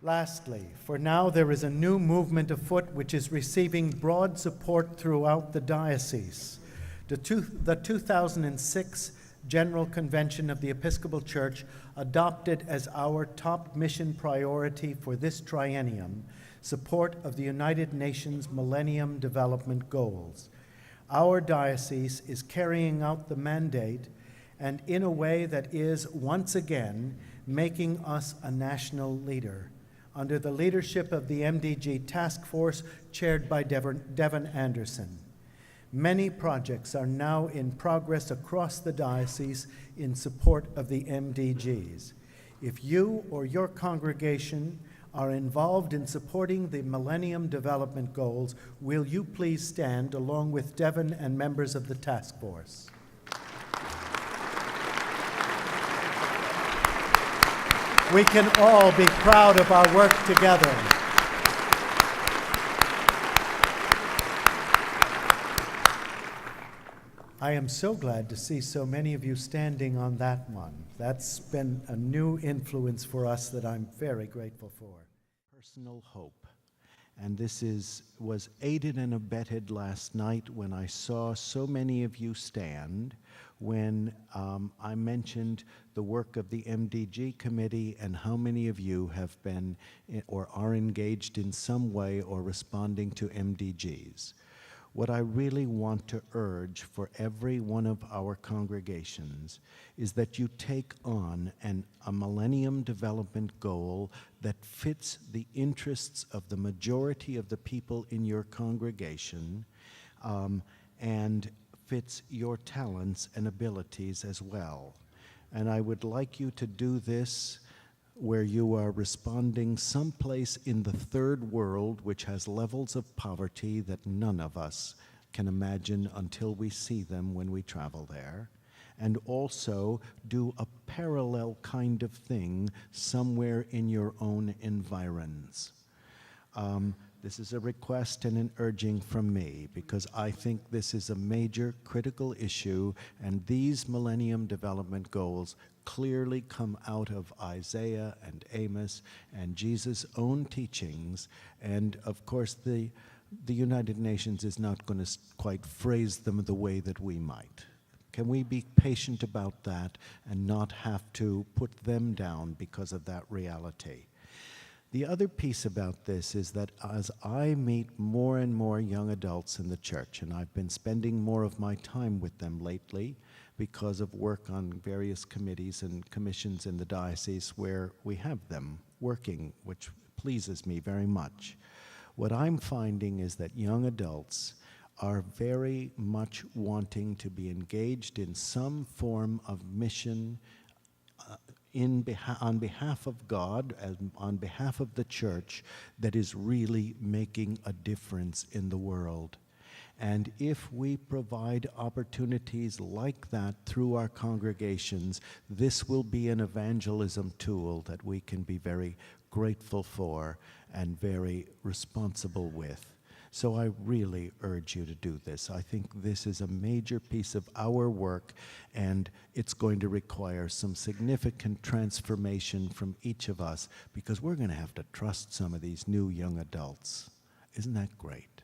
Lastly, for now there is a new movement afoot which is receiving broad support throughout the diocese. The 2006 General Convention of the Episcopal Church adopted as our top mission priority for this triennium support of the United Nations Millennium Development Goals. Our diocese is carrying out the mandate and in a way that is, once again, making us a national leader, under the leadership of the MDG Task Force chaired by Devon Anderson. Many projects are now in progress across the diocese in support of the MDGs. If you or your congregation are involved in supporting the Millennium Development Goals, will you please stand along with Devon and members of the task force? We can all be proud of our work together. I am so glad to see so many of you standing on that one. That's been a new influence for us that I'm very grateful for. Personal hope. And this was aided and abetted last night when I saw so many of you stand when I mentioned the work of the MDG committee and how many of you have been or are engaged in some way or responding to MDGs. What I really want to urge for every one of our congregations is that you take on a Millennium Development Goal that fits the interests of the majority of the people in your congregation and fits your talents and abilities as well. And I would like you to do this where you are responding someplace in the third world which has levels of poverty that none of us can imagine until we see them when we travel there, and also do a parallel kind of thing somewhere in your own environs. This is a request and an urging from me because I think this is a major critical issue, and these Millennium Development Goals clearly come out of Isaiah and Amos and Jesus' own teachings, and of course the United Nations is not going to quite phrase them the way that we might. Can we be patient about that and not have to put them down because of that reality? The other piece about this is that as I meet more and more young adults in the church, and I've been spending more of my time with them lately because of work on various committees and commissions in the diocese where we have them working, which pleases me very much. What I'm finding is that young adults are very much wanting to be engaged in some form of mission on behalf of God and on behalf of the church that is really making a difference in the world. And if we provide opportunities like that through our congregations, this will be an evangelism tool that we can be very grateful for and very responsible with. So I really urge you to do this. I think this is a major piece of our work, and it's going to require some significant transformation from each of us because we're going to have to trust some of these new young adults. Isn't that great?